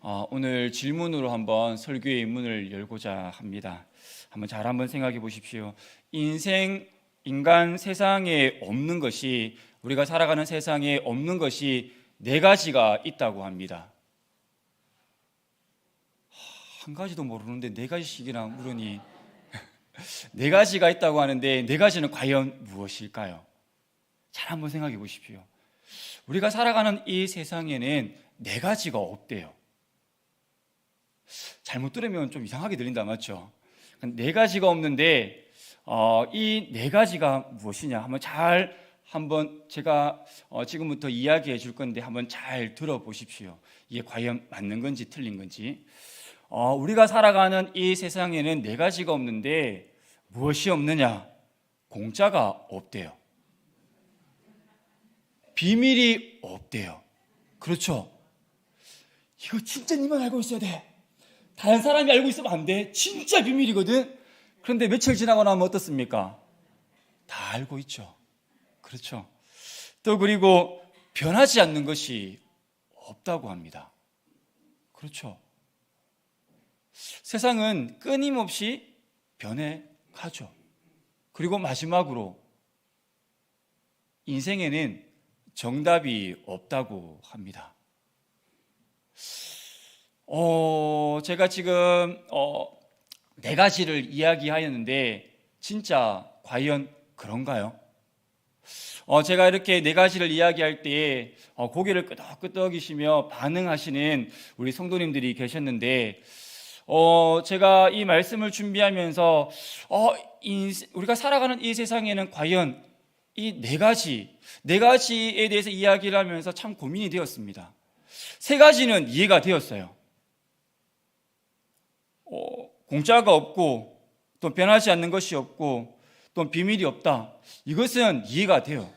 오늘 질문으로 한번 설교의 문을 열고자 합니다. 한번 생각해 보십시오. 인간 세상에 없는 것이, 우리가 살아가는 세상에 없는 것이 네 가지가 있다고 합니다. 한 가지도 모르는데 네 가지씩이나 물으니 네 가지가 있다고 하는데 네 가지는 과연 무엇일까요? 잘 한번 생각해 보십시오. 우리가 살아가는 이 세상에는 네 가지가 없대요. 잘못 들으면 좀 이상하게 들린다, 맞죠? 네 가지가 없는데 이 네 가지가 무엇이냐 한번 제가 지금부터 이야기해 줄 건데 한번 잘 들어보십시오. 이게 과연 맞는 건지 틀린 건지. 우리가 살아가는 이 세상에는 네 가지가 없는데 무엇이 없느냐? 공짜가 없대요. 비밀이 없대요. 그렇죠? 이거 진짜 니만 알고 있어야 돼. 다른 사람이 알고 있으면 안 돼. 진짜 비밀이거든. 그런데 며칠 지나고 나면 어떻습니까? 다 알고 있죠. 그렇죠. 또 그리고 변하지 않는 것이 없다고 합니다. 그렇죠. 세상은 끊임없이 변해가죠. 그리고 마지막으로 인생에는 정답이 없다고 합니다. 제가 지금 네 가지를 이야기하였는데 진짜 과연 그런가요? 제가 이렇게 네 가지를 이야기할 때에 고개를 끄덕끄덕이시며 반응하시는 우리 성도님들이 계셨는데 제가 이 말씀을 준비하면서 우리가 살아가는 이 세상에는 과연 이 네 가지에 대해서 이야기를 하면서 참 고민이 되었습니다. 세 가지는 이해가 되었어요. 공짜가 없고 또 변하지 않는 것이 없고 또 비밀이 없다. 이것은 이해가 돼요.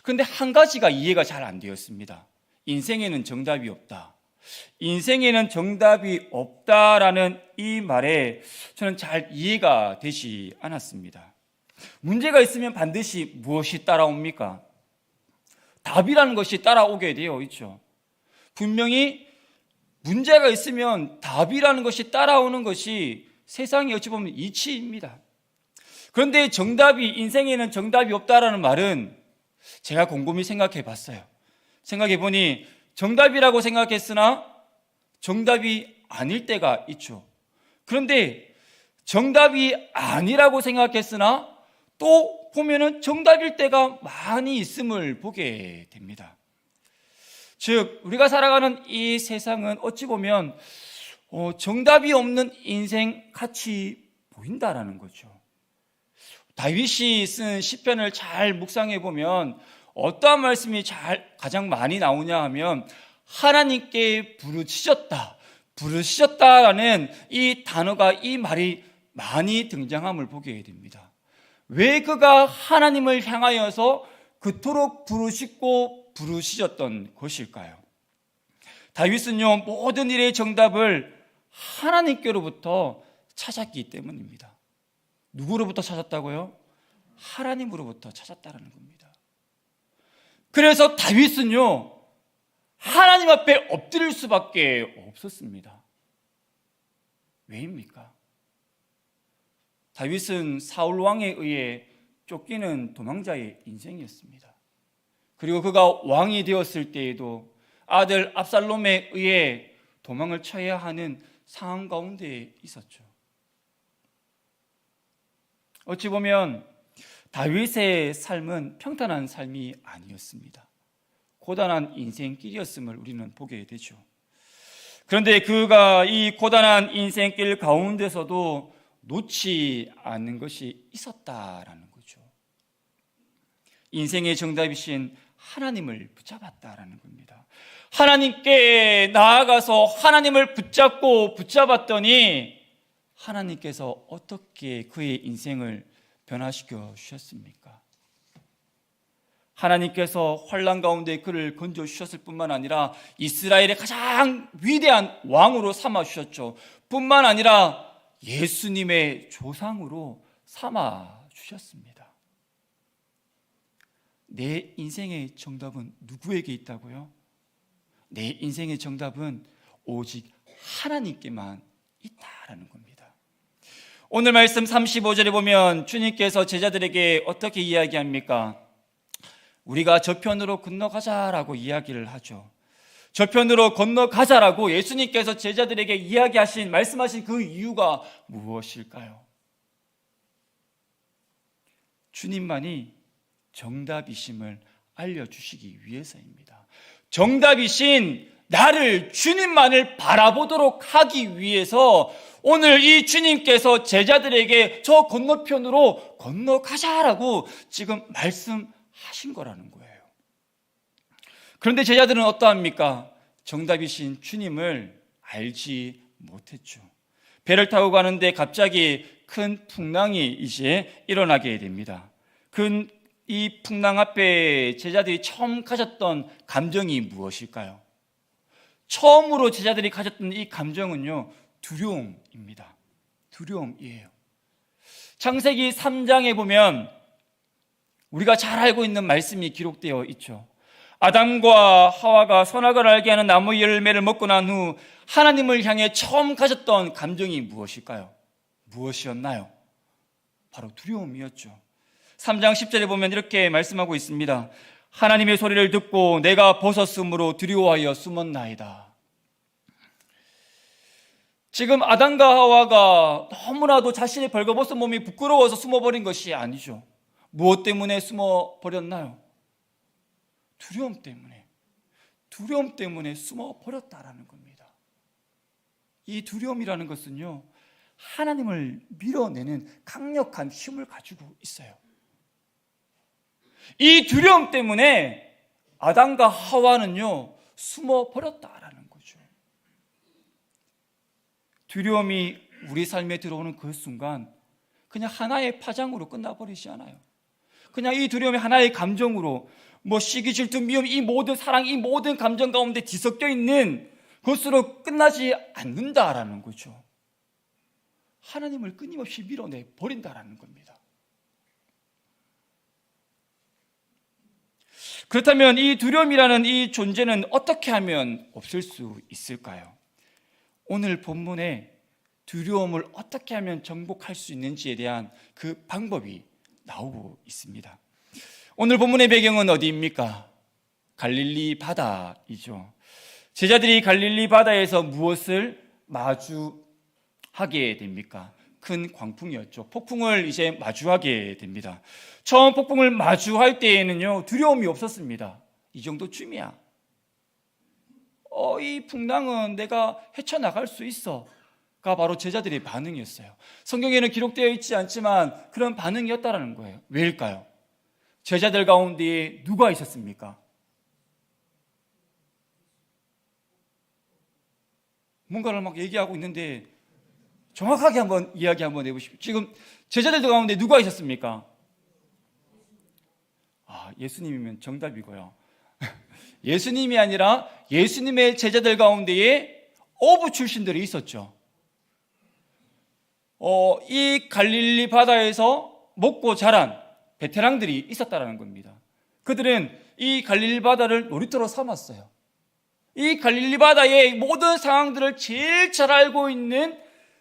그런데 한 가지가 이해가 잘 안 되었습니다. 인생에는 정답이 없다. 인생에는 정답이 없다라는 이 말에 저는 잘 이해가 되지 않았습니다. 문제가 있으면 반드시 무엇이 따라옵니까? 답이라는 것이 따라오게 되어 있죠. 분명히 문제가 있으면 답이라는 것이 따라오는 것이 세상이 어찌 보면 이치입니다. 그런데 인생에는 정답이 없다라는 말은 제가 곰곰이 생각해 봤어요. 생각해 보니 정답이라고 생각했으나 정답이 아닐 때가 있죠. 그런데 정답이 아니라고 생각했으나 또 보면은 정답일 때가 많이 있음을 보게 됩니다. 즉 우리가 살아가는 이 세상은 어찌 보면 정답이 없는 인생 같이 보인다라는 거죠. 다윗이 쓴 시편을 잘 묵상해 보면 어떠한 말씀이 가장 많이 나오냐 하면 하나님께 부르짖었다라는 이 단어가, 이 말이 많이 등장함을 보게 됩니다. 왜 그가 하나님을 향하여서 그토록 부르짖었던 것일까요? 다윗은요, 모든 일의 정답을 하나님께로부터 찾았기 때문입니다. 누구로부터 찾았다고요? 하나님으로부터 찾았다는 겁니다. 그래서 다윗은요, 하나님 앞에 엎드릴 수밖에 없었습니다. 왜입니까? 다윗은 사울 왕에 의해 쫓기는 도망자의 인생이었습니다. 그리고 그가 왕이 되었을 때에도 아들 압살롬에 의해 도망을 쳐야 하는 상황 가운데 있었죠. 어찌 보면 다윗의 삶은 평탄한 삶이 아니었습니다. 고단한 인생길이었음을 우리는 보게 되죠. 그런데 그가 이 고단한 인생길 가운데서도 놓지 않는 것이 있었다라는 거죠. 인생의 정답이신 하나님을 붙잡았다라는 겁니다. 하나님께 나아가서 하나님을 붙잡았더니 하나님께서 어떻게 그의 인생을 변화시켜 주셨습니까? 하나님께서 환난 가운데 그를 건져 주셨을 뿐만 아니라 이스라엘의 가장 위대한 왕으로 삼아 주셨죠. 뿐만 아니라 예수님의 조상으로 삼아 주셨습니다. 내 인생의 정답은 누구에게 있다고요? 내 인생의 정답은 오직 하나님께만 있다라는 겁니다. 오늘 말씀 35절에 보면 주님께서 제자들에게 어떻게 이야기합니까? 우리가 저편으로 건너가자라고 이야기를 하죠. 저편으로 건너가자라고 예수님께서 제자들에게 이야기하신, 말씀하신 그 이유가 무엇일까요? 주님만이 정답이심을 알려주시기 위해서입니다. 정답이신 나를, 주님만을 바라보도록 하기 위해서 오늘 이 주님께서 제자들에게 저 건너편으로 건너가자라고 지금 말씀하신 거라는 거예요. 그런데 제자들은 어떠합니까? 정답이신 주님을 알지 못했죠. 배를 타고 가는데 갑자기 큰 풍랑이 이제 일어나게 됩니다. 이 풍랑 앞에 제자들이 처음 가졌던 감정이 무엇일까요? 처음으로 제자들이 가졌던 이 감정은요, 두려움입니다. 두려움이에요. 창세기 3장에 보면 우리가 잘 알고 있는 말씀이 기록되어 있죠. 아담과 하와가 선악을 알게 하는 나무 열매를 먹고 난 후 하나님을 향해 처음 가졌던 감정이 무엇일까요? 무엇이었나요? 바로 두려움이었죠. 3장 10절에 보면 이렇게 말씀하고 있습니다. 하나님의 소리를 듣고 내가 벗었으므로 두려워하여 숨었나이다. 지금 아담과 하와가 너무나도 자신의 벌거벗은 몸이 부끄러워서 숨어버린 것이 아니죠. 무엇 때문에 숨어버렸나요? 두려움 때문에 숨어버렸다라는 겁니다. 이 두려움이라는 것은요, 하나님을 밀어내는 강력한 힘을 가지고 있어요. 이 두려움 때문에 아담과 하와는요, 숨어버렸다라는 거죠. 두려움이 우리 삶에 들어오는 그 순간 그냥 하나의 파장으로 끝나버리지 않아요. 그냥 이 두려움이 하나의 감정으로, 시기, 질투, 미움, 이 모든 사랑, 이 모든 감정 가운데 뒤섞여 있는 것으로 끝나지 않는다라는 거죠. 하나님을 끊임없이 밀어내 버린다라는 겁니다. 그렇다면 이 두려움이라는 이 존재는 어떻게 하면 없을 수 있을까요? 오늘 본문에 두려움을 어떻게 하면 정복할 수 있는지에 대한 그 방법이 나오고 있습니다. 오늘 본문의 배경은 어디입니까? 갈릴리 바다이죠. 제자들이 갈릴리 바다에서 무엇을 마주하게 됩니까? 큰 광풍이었죠. 폭풍을 이제 마주하게 됩니다. 처음 폭풍을 마주할 때에는요, 두려움이 없었습니다. 이 정도쯤이야. 이 풍랑은 내가 헤쳐나갈 수 있어. 가 바로 제자들의 반응이었어요. 성경에는 기록되어 있지 않지만 그런 반응이었다라는 거예요. 왜일까요? 제자들 가운데 누가 있었습니까? 뭔가를 막 얘기하고 있는데 정확하게 한번 이야기 한번 해보십시오. 지금 제자들 가운데 누가 있었습니까? 예수님이면 정답이고요. 예수님이 아니라 예수님의 제자들 가운데에 어부 출신들이 있었죠. 이 갈릴리 바다에서 먹고 자란 베테랑들이 있었다라는 겁니다. 그들은 이 갈릴리 바다를 놀이터로 삼았어요. 이 갈릴리 바다의 모든 상황들을 제일 잘 알고 있는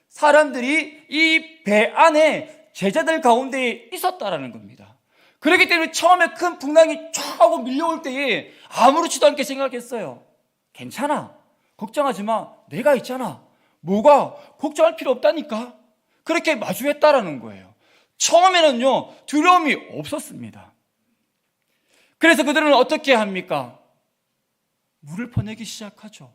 사람들이 이 배 안에 제자들 가운데 있었다라는 겁니다. 그렇기 때문에 처음에 큰 풍랑이 쫙 하고 밀려올 때에 아무렇지도 않게 생각했어요. 괜찮아. 걱정하지 마. 내가 있잖아. 뭐가 걱정할 필요 없다니까. 그렇게 마주했다라는 거예요. 처음에는요, 두려움이 없었습니다. 그래서 그들은 어떻게 합니까? 물을 퍼내기 시작하죠.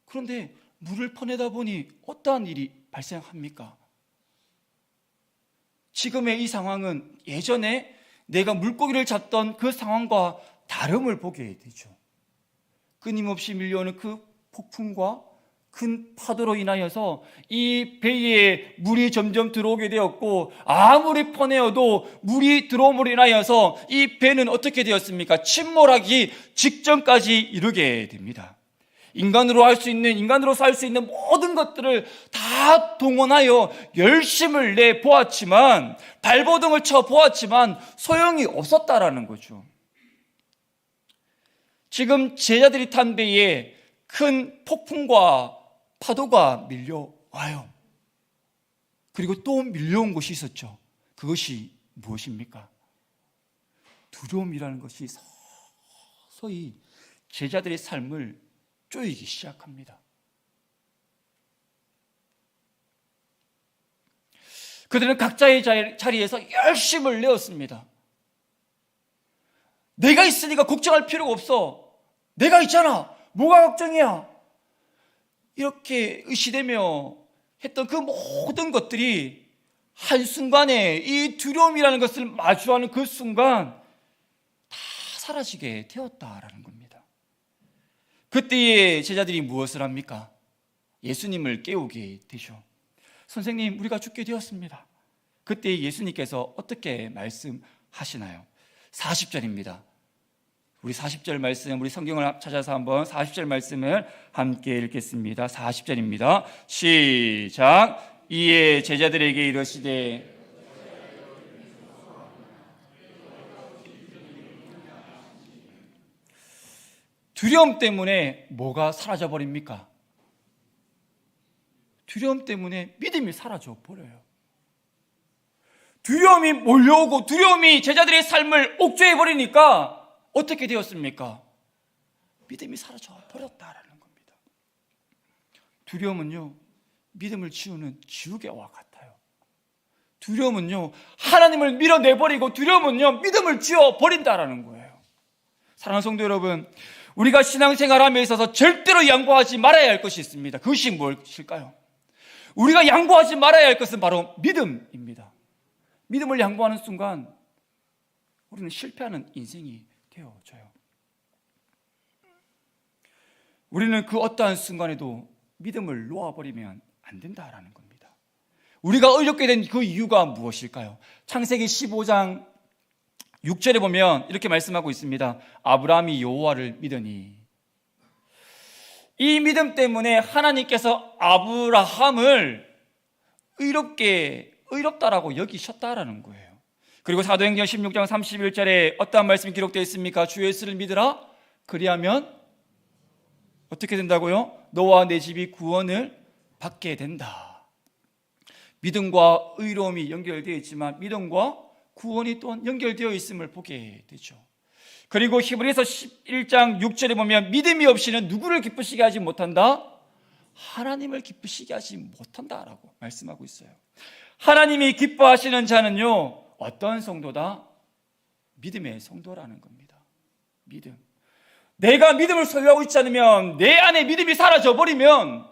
그런데 물을 퍼내다 보니 어떠한 일이 발생합니까? 지금의 이 상황은 예전에 내가 물고기를 잡던 그 상황과 다름을 보게 되죠. 끊임없이 밀려오는 그 폭풍과 큰 파도로 인하여서 이 배에 물이 점점 들어오게 되었고, 아무리 퍼내어도 물이 들어옴으로 인하여서 이 배는 어떻게 되었습니까? 침몰하기 직전까지 이르게 됩니다. 인간으로 살 수 있는 모든 것들을 다 동원하여 열심을 내 보았지만, 발버둥을 쳐 보았지만 소용이 없었다라는 거죠. 지금 제자들이 탄 배에 큰 폭풍과 파도가 밀려와요. 그리고 또 밀려온 것이 있었죠. 그것이 무엇입니까? 두려움이라는 것이 서서히 제자들의 삶을 쪼이기 시작합니다. 그들은 각자의 자리에서 열심을 내었습니다. 내가 있으니까 걱정할 필요가 없어. 내가 있잖아. 뭐가 걱정이야? 이렇게 의시되며 했던 그 모든 것들이 한순간에 이 두려움이라는 것을 마주하는 그 순간 다 사라지게 되었다라는 겁니다. 그때에 제자들이 무엇을 합니까? 예수님을 깨우게 되죠. 선생님, 우리가 죽게 되었습니다. 그때 예수님께서 어떻게 말씀하시나요? 40절입니다. 우리 40절 말씀, 우리 성경을 찾아서 한번 40절 말씀을 함께 읽겠습니다. 40절입니다. 시작. 이에 제자들에게 이르시되 두려움 때문에 뭐가 사라져 버립니까? 두려움 때문에 믿음이 사라져 버려요. 두려움이 몰려오고 두려움이 제자들의 삶을 옥죄해 버리니까 어떻게 되었습니까? 믿음이 사라져 버렸다라는 겁니다. 두려움은요, 믿음을 지우는 지우개와 같아요. 두려움은요, 하나님을 밀어내버리고 두려움은요, 믿음을 지워버린다라는 거예요. 사랑하는 성도 여러분, 우리가 신앙생활함에 있어서 절대로 양보하지 말아야 할 것이 있습니다. 그것이 무엇일까요? 우리가 양보하지 말아야 할 것은 바로 믿음입니다. 믿음을 양보하는 순간 우리는 실패하는 인생이 되어져요. 우리는 그 어떠한 순간에도 믿음을 놓아버리면 안 된다라는 겁니다. 우리가 어렵게 된 그 이유가 무엇일까요? 창세기 15장 6절에 보면 이렇게 말씀하고 있습니다. 아브라함이 여호와를 믿으니. 이 믿음 때문에 하나님께서 아브라함을 의롭다라고 여기셨다라는 거예요. 그리고 사도행전 16장 31절에 어떠한 말씀이 기록되어 있습니까? 주 예수를 믿으라. 그리하면 어떻게 된다고요? 너와 내 집이 구원을 받게 된다. 믿음과 의로움이 연결되어 있지만 믿음과 구원이 또한 연결되어 있음을 보게 되죠. 그리고 히브리서 11장 6절에 보면 믿음이 없이는 누구를 기쁘시게 하지 못한다? 하나님을 기쁘시게 하지 못한다라고 말씀하고 있어요. 하나님이 기뻐하시는 자는요, 어떤 성도다? 믿음의 성도라는 겁니다. 믿음. 내가 믿음을 소유하고 있지 않으면, 내 안에 믿음이 사라져버리면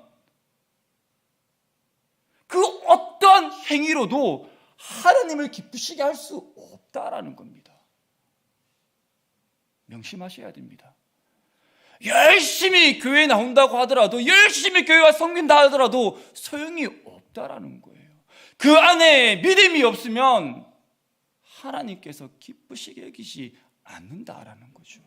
그 어떤 행위로도 하나님을 기쁘시게 할 수 없다라는 겁니다. 명심하셔야 됩니다. 열심히 교회에 나온다고 하더라도, 열심히 교회와 섬긴다 하더라도 소용이 없다라는 거예요. 그 안에 믿음이 없으면 하나님께서 기쁘시게 여기지 않는다라는 거죠.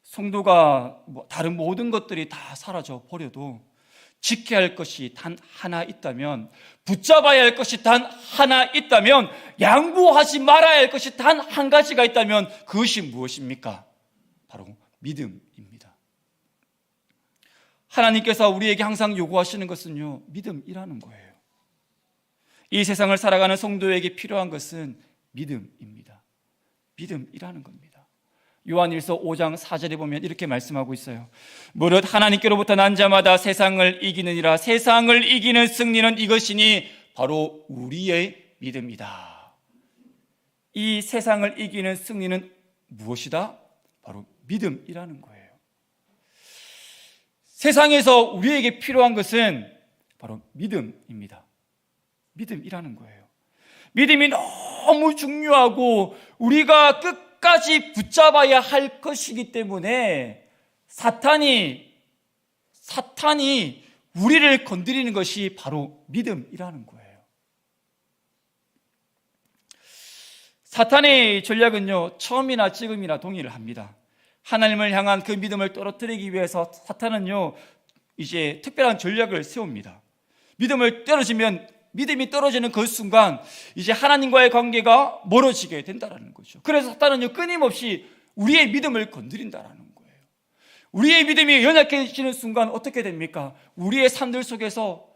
성도가 다른 모든 것들이 다 사라져 버려도 지켜야 할 것이 단 하나 있다면, 붙잡아야 할 것이 단 하나 있다면, 양보하지 말아야 할 것이 단 한 가지가 있다면 그것이 무엇입니까? 바로 믿음입니다. 하나님께서 우리에게 항상 요구하시는 것은요, 믿음이라는 거예요. 이 세상을 살아가는 성도에게 필요한 것은 믿음입니다. 믿음이라는 겁니다. 요한일서 5장 4절에 보면 이렇게 말씀하고 있어요. 무릇 하나님께로부터 난 자마다 세상을 이기느니라. 세상을 이기는 승리는 이것이니 바로 우리의 믿음이다. 이 세상을 이기는 승리는 무엇이다? 바로 믿음이라는 거예요. 세상에서 우리에게 필요한 것은 바로 믿음입니다. 믿음이라는 거예요. 믿음이 너무 중요하고 우리가 끝까지 붙잡아야 할 것이기 때문에 사탄이 우리를 건드리는 것이 바로 믿음이라는 거예요. 사탄의 전략은요, 처음이나 지금이나 동일을 합니다. 하나님을 향한 그 믿음을 떨어뜨리기 위해서 사탄은요, 이제 특별한 전략을 세웁니다. 믿음이 떨어지는 그 순간 이제 하나님과의 관계가 멀어지게 된다는 거죠. 그래서 사탄은요, 끊임없이 우리의 믿음을 건드린다는 거예요. 우리의 믿음이 연약해지는 순간 어떻게 됩니까? 우리의 삶들 속에서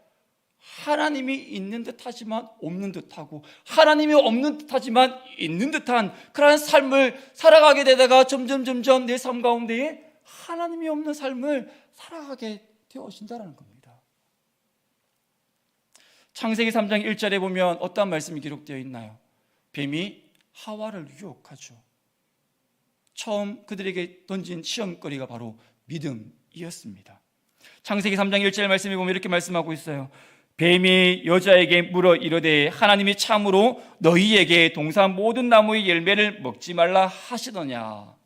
하나님이 있는 듯하지만 없는 듯하고 하나님이 없는 듯하지만 있는 듯한 그러한 삶을 살아가게 되다가 점점 내 삶 가운데에 하나님이 없는 삶을 살아가게 되어진다는 겁니다. 창세기 3장 1절에 보면 어떤 말씀이 기록되어 있나요? 뱀이 하와를 유혹하죠. 처음 그들에게 던진 시험거리가 바로 믿음이었습니다. 창세기 3장 1절 말씀에 보면 이렇게 말씀하고 있어요. 뱀이 여자에게 물어 이르되 하나님이 참으로 너희에게 동산 모든 나무의 열매를 먹지 말라 하시더냐.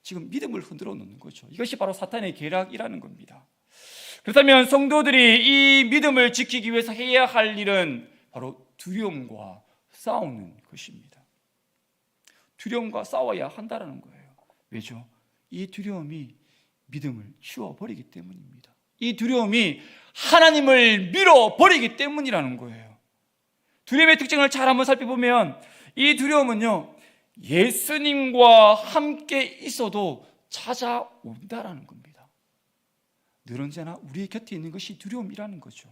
지금 믿음을 흔들어 놓는 거죠. 이것이 바로 사탄의 계략이라는 겁니다. 그렇다면 성도들이 이 믿음을 지키기 위해서 해야 할 일은 바로 두려움과 싸우는 것입니다. 두려움과 싸워야 한다는 거예요. 왜죠? 이 두려움이 믿음을 치워버리기 때문입니다. 이 두려움이 하나님을 밀어버리기 때문이라는 거예요. 두려움의 특징을 잘 한번 살펴보면 이 두려움은요, 예수님과 함께 있어도 찾아온다라는 겁니다. 늘 언제나 우리 곁에 있는 것이 두려움이라는 거죠.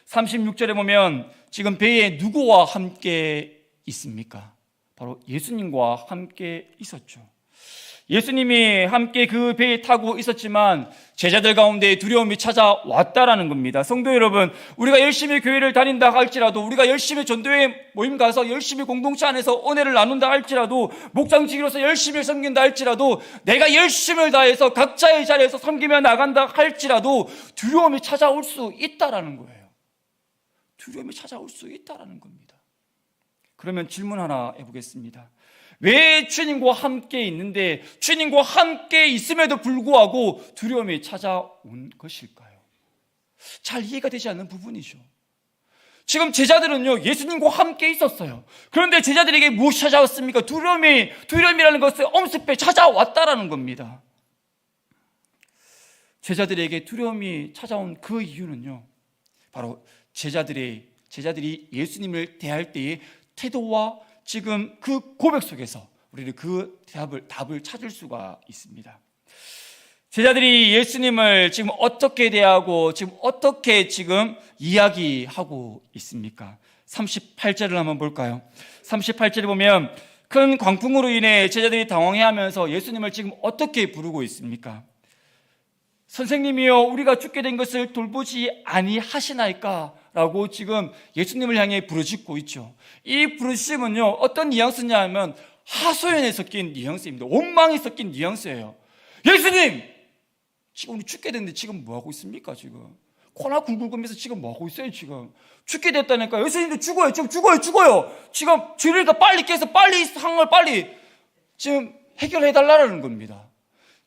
36절에 보면 지금 배에 누구와 함께 있습니까? 바로 예수님과 함께 있었죠. 예수님이 함께 그 배에 타고 있었지만 제자들 가운데 두려움이 찾아왔다라는 겁니다. 성도 여러분, 우리가 열심히 교회를 다닌다 할지라도, 우리가 열심히 전도회 모임 가서 열심히 공동체 안에서 은혜를 나눈다 할지라도, 목장지기로서 열심히 섬긴다 할지라도, 내가 열심을 다해서 각자의 자리에서 섬기며 나간다 할지라도 두려움이 찾아올 수 있다라는 거예요. 두려움이 찾아올 수 있다라는 겁니다. 그러면 질문 하나 해보겠습니다. 왜 주님과 함께 있는데 주님과 함께 있음에도 불구하고 두려움이 찾아온 것일까요? 잘 이해가 되지 않는 부분이죠. 지금 제자들은요, 예수님과 함께 있었어요. 그런데 제자들에게 무엇이 찾아왔습니까? 두려움이라는 것을 엄습해 찾아왔다라는 겁니다. 제자들에게 두려움이 찾아온 그 이유는요, 바로 제자들이 예수님을 대할 때의 태도와 지금 그 고백 속에서 우리는 그 답을 찾을 수가 있습니다. 제자들이 예수님을 지금 어떻게 대하고 지금 어떻게 지금 이야기하고 있습니까? 38절을 한번 볼까요? 38절에 보면 큰 광풍으로 인해 제자들이 당황해하면서 예수님을 지금 어떻게 부르고 있습니까? 선생님이여, 우리가 죽게 된 것을 돌보지 아니하시나이까? 라고 지금 예수님을 향해 부르짖고 있죠. 이 부르짖음은요, 어떤 뉘앙스냐 하면 하소연에 섞인 뉘앙스입니다. 원망이 섞인 뉘앙스예요. 예수님! 지금 우리 죽게 됐는데 지금 뭐하고 있습니까? 지금 코나 굴굴거리면서 지금 뭐하고 있어요? 지금 죽게 됐다니까. 예수님도 죽어요. 지금 죽어요. 지금 죄를니까 빨리 깨서 빨리 상황을 빨리 지금 해결해달라는 겁니다.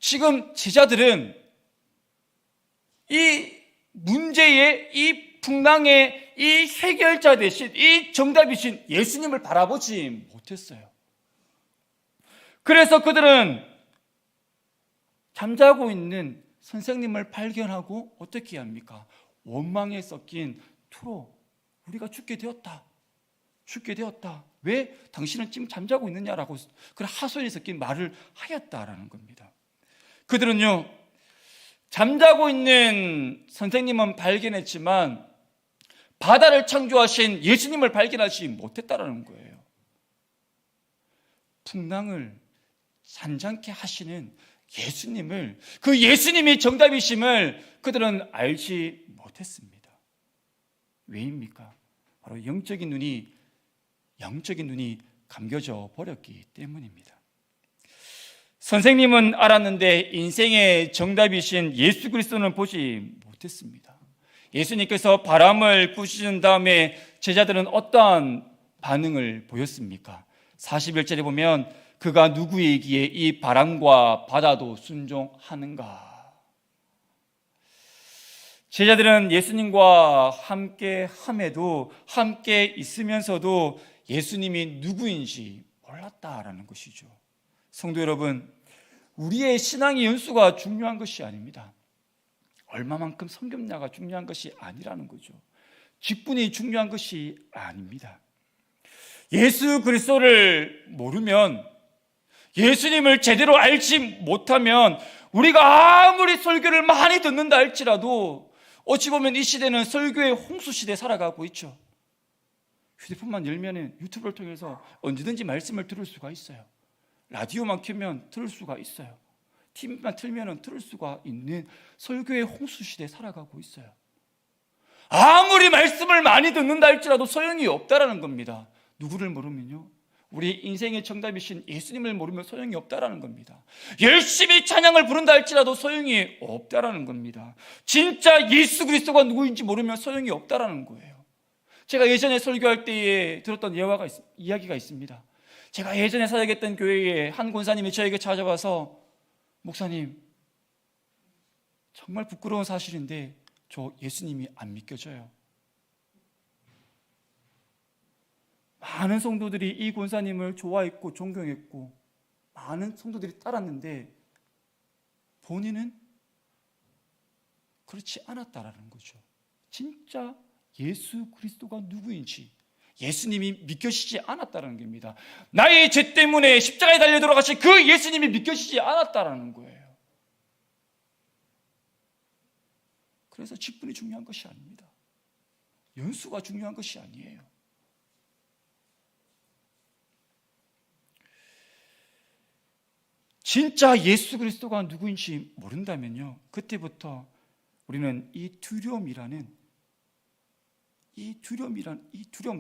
지금 제자들은 이 문제의 이 풍랑의 이 해결자 대신 이 정답이신 예수님을 바라보지 못했어요. 그래서 그들은 잠자고 있는 선생님을 발견하고 어떻게 해야 합니까? 원망에 섞인 투로 우리가 죽게 되었다. 왜 당신은 지금 잠자고 있느냐라고 그런 하소연에 섞인 말을 하였다라는 겁니다. 그들은요, 잠자고 있는 선생님은 발견했지만 바다를 창조하신 예수님을 발견하지 못했다라는 거예요. 풍랑을 잔잔케 하시는 예수님을, 그 예수님이 정답이심을 그들은 알지 못했습니다. 왜입니까? 바로 영적인 눈이 감겨져 버렸기 때문입니다. 선생님은 알았는데 인생의 정답이신 예수 그리스도는 보지 못했습니다. 예수님께서 바람을 부시는 다음에 제자들은 어떠한 반응을 보였습니까? 41절에 보면 그가 누구이기에 이 바람과 바다도 순종하는가? 제자들은 예수님과 함께 함에도, 함께 있으면서도 예수님이 누구인지 몰랐다라는 것이죠. 성도 여러분, 우리의 신앙의 연수가 중요한 것이 아닙니다. 얼마만큼 섬겼냐가 중요한 것이 아니라는 거죠. 직분이 중요한 것이 아닙니다. 예수 그리스도를 모르면, 예수님을 제대로 알지 못하면 우리가 아무리 설교를 많이 듣는다 할지라도 어찌 보면 이 시대는 설교의 홍수 시대에 살아가고 있죠. 휴대폰만 열면 유튜브를 통해서 언제든지 말씀을 들을 수가 있어요. 라디오만 켜면 들을 수가 있어요. TV만 틀면 들을 수가 있는 설교의 홍수 시대에 살아가고 있어요. 아무리 말씀을 많이 듣는다 할지라도 소용이 없다라는 겁니다. 누구를 모르면요, 우리 인생의 정답이신 예수님을 모르면 소용이 없다라는 겁니다. 열심히 찬양을 부른다 할지라도 소용이 없다라는 겁니다. 진짜 예수 그리스도가 누구인지 모르면 소용이 없다라는 거예요. 제가 예전에 설교할 때에 들었던 이야기가 있습니다. 제가 예전에 사역했던 교회에 한 권사님이 저에게 찾아와서, 목사님, 정말 부끄러운 사실인데 저 예수님이 안 믿겨져요. 많은 성도들이 이 권사님을 좋아했고 존경했고 많은 성도들이 따랐는데 본인은 그렇지 않았다라는 거죠. 진짜 예수 그리스도가 누구인지 예수님이 믿겨지지 않았다는 겁니다. 나의 죄 때문에 십자가에 달려 돌아가신 그 예수님이 믿겨지지 않았다는 거예요. 그래서 직분이 중요한 것이 아닙니다. 연수가 중요한 것이 아니에요. 진짜 예수 그리스도가 누구인지 모른다면요, 그때부터 우리는 이 두려움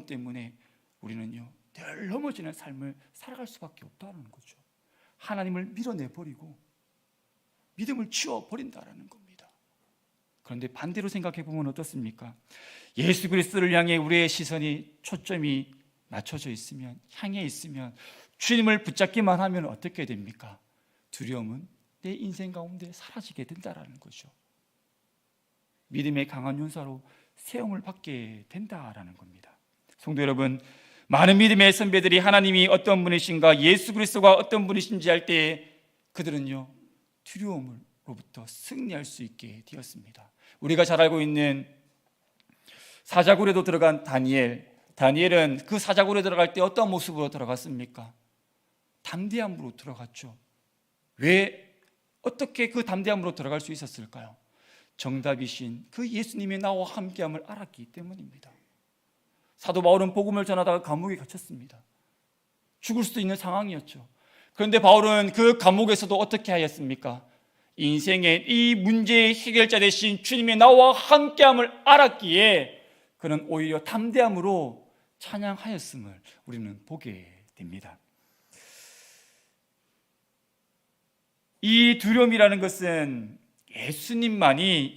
때문에 우리는요 늘 넘어지는 삶을 살아갈 수밖에 없다는 거죠. 하나님을 밀어내버리고 믿음을 지워버린다라는 겁니다. 그런데 반대로 생각해 보면 어떻습니까? 예수 그리스도를 향해 우리의 시선이, 초점이 맞춰져 있으면, 향해 있으면, 주님을 붙잡기만 하면 어떻게 됩니까? 두려움은 내 인생 가운데 사라지게 된다라는 거죠. 믿음의 강한 용사로 세움을 받게 된다라는 겁니다. 성도 여러분, 많은 믿음의 선배들이 하나님이 어떤 분이신가, 예수 그리스도가 어떤 분이신지 할 때 그들은요 두려움으로부터 승리할 수 있게 되었습니다. 우리가 잘 알고 있는 사자굴에도 들어간 다니엘은 그 사자굴에 들어갈 때 어떤 모습으로 들어갔습니까? 담대함으로 들어갔죠. 왜, 어떻게 그 담대함으로 들어갈 수 있었을까요? 정답이신 그 예수님이 나와 함께함을 알았기 때문입니다. 사도 바울은 복음을 전하다가 감옥에 갇혔습니다. 죽을 수도 있는 상황이었죠. 그런데 바울은 그 감옥에서도 어떻게 하였습니까? 인생의 이 문제의 해결자 되신 주님이 나와 함께함을 알았기에 그는 오히려 담대함으로 찬양하였음을 우리는 보게 됩니다. 이 두려움이라는 것은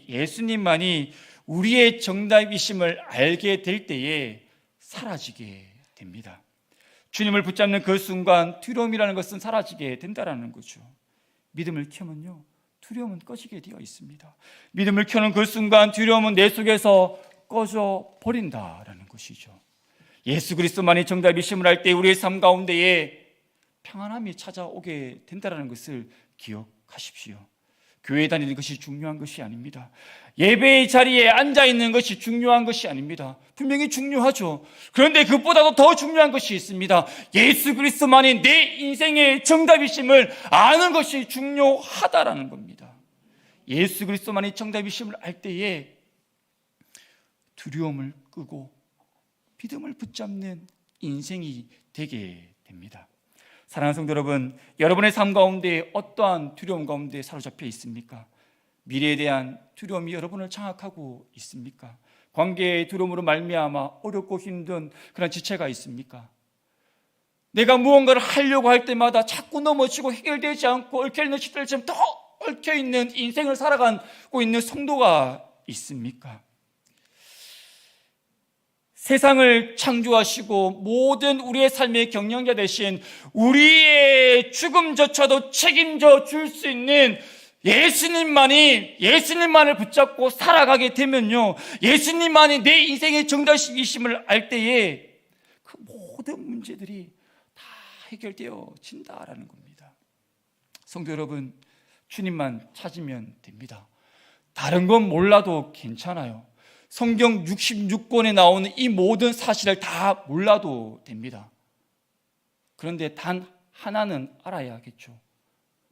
예수님만이 우리의 정답이심을 알게 될 때에 사라지게 됩니다. 주님을 붙잡는 그 순간 두려움이라는 것은 사라지게 된다는 거죠. 믿음을 켜면요 두려움은 꺼지게 되어 있습니다. 믿음을 켜는 그 순간 두려움은 내 속에서 꺼져 버린다라는 것이죠. 예수 그리스도만이 정답이심을 알 때 우리의 삶 가운데에 평안함이 찾아오게 된다는 것을 기억하십시오. 교회 다니는 것이 중요한 것이 아닙니다. 예배의 자리에 앉아있는 것이 중요한 것이 아닙니다. 분명히 중요하죠. 그런데 그것보다도 더 중요한 것이 있습니다. 예수 그리스도만이 내 인생의 정답이심을 아는 것이 중요하다라는 겁니다. 예수 그리스도만이 정답이심을 알 때에 두려움을 끄고 믿음을 붙잡는 인생이 되게 됩니다. 사랑하는 성도 여러분, 여러분의 삶 가운데 어떠한 두려움 가운데 사로잡혀 있습니까? 미래에 대한 두려움이 여러분을 장악하고 있습니까? 관계의 두려움으로 말미암아 어렵고 힘든 그런 지체가 있습니까? 내가 무언가를 하려고 할 때마다 자꾸 넘어지고 해결되지 않고 얽혀있는 시들처럼 더 얽혀있는 인생을 살아가고 있는 성도가 있습니까? 세상을 창조하시고 모든 우리의 삶의 경영자 되신 우리의 죽음조차도 책임져 줄 수 있는 예수님만을 붙잡고 살아가게 되면요, 예수님만이 내 인생의 정답이심을 알 때에 그 모든 문제들이 다 해결되어진다라는 겁니다. 성도 여러분, 주님만 찾으면 됩니다. 다른 건 몰라도 괜찮아요. 성경 66권에 나오는 이 모든 사실을 다 몰라도 됩니다. 그런데 단 하나는 알아야겠죠.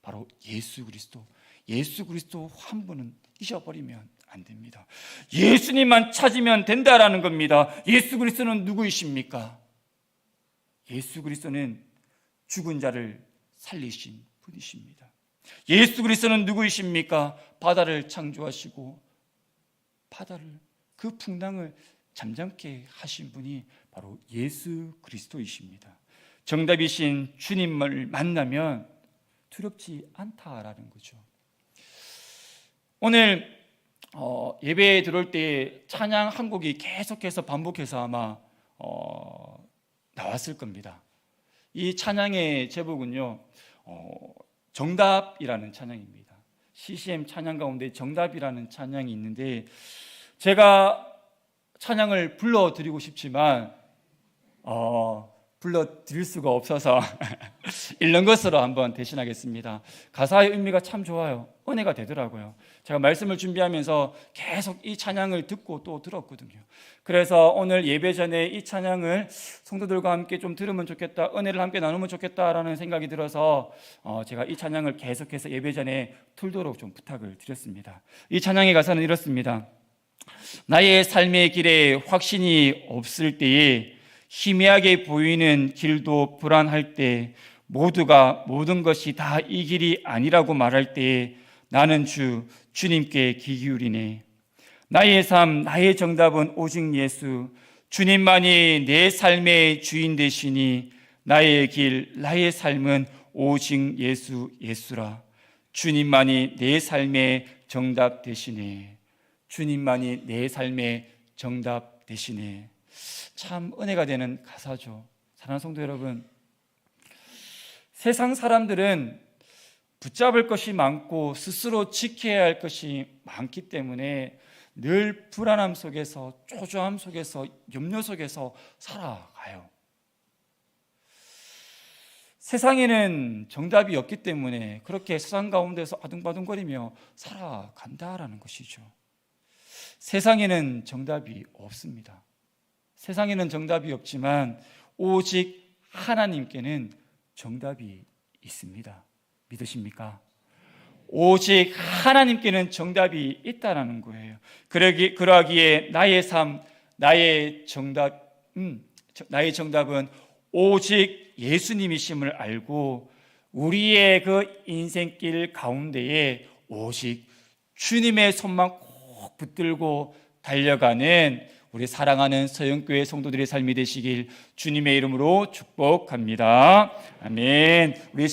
바로 예수 그리스도. 예수 그리스도 한 분은 잊어버리면 안 됩니다. 예수님만 찾으면 된다라는 겁니다. 예수 그리스도는 누구이십니까? 예수 그리스도는 죽은 자를 살리신 분이십니다. 예수 그리스도는 누구이십니까? 바다를 창조하시고 바다를, 그 풍랑을 잠잠케 하신 분이 바로 예수 그리스도이십니다. 정답이신 주님을 만나면 두렵지 않다라는 거죠. 오늘 예배에 들어올 때 찬양 한 곡이 계속해서 반복해서 아마 나왔을 겁니다. 이 찬양의 제목은요, 정답이라는 찬양입니다. CCM 찬양 가운데 정답이라는 찬양이 있는데, 제가 찬양을 불러드리고 싶지만 불러드릴 수가 없어서 읽는 것으로 한번 대신하겠습니다. 가사의 의미가 참 좋아요. 은혜가 되더라고요. 제가 말씀을 준비하면서 계속 이 찬양을 듣고 또 들었거든요. 그래서 오늘 예배 전에 이 찬양을 성도들과 함께 좀 들으면 좋겠다, 은혜를 함께 나누면 좋겠다라는 생각이 들어서 제가 이 찬양을 계속해서 예배 전에 틀도록 좀 부탁을 드렸습니다. 이 찬양의 가사는 이렇습니다. 나의 삶의 길에 확신이 없을 때에, 희미하게 보이는 길도 불안할 때, 모두가 모든 것이 다 이 길이 아니라고 말할 때에 나는 주님께 귀 기울이네. 나의 삶, 나의 정답은 오직 예수, 주님만이 내 삶의 주인 되시니 나의 길, 나의 삶은 오직 예수라. 주님만이 내 삶의 정답 되시네. 주님만이 내 삶의 정답 되시네. 참 은혜가 되는 가사죠. 사랑하는 성도 여러분, 세상 사람들은 붙잡을 것이 많고 스스로 지켜야 할 것이 많기 때문에 늘 불안함 속에서, 초조함 속에서, 염려 속에서 살아가요. 세상에는 정답이 없기 때문에 그렇게 세상 가운데서 아둥바둥거리며 살아간다라는 것이죠. 세상에는 정답이 없습니다. 세상에는 정답이 없지만 오직 하나님께는 정답이 있습니다. 믿으십니까? 오직 하나님께는 정답이 있다라는 거예요. 그러기에 나의 삶, 나의 정답은 오직 예수님이심을 알고 우리의 그 인생길 가운데에 오직 주님의 손만 꼭 붙들고 달려가는 우리 사랑하는 서영교회 성도들의 삶이 되시길 주님의 이름으로 축복합니다. 아멘. 우리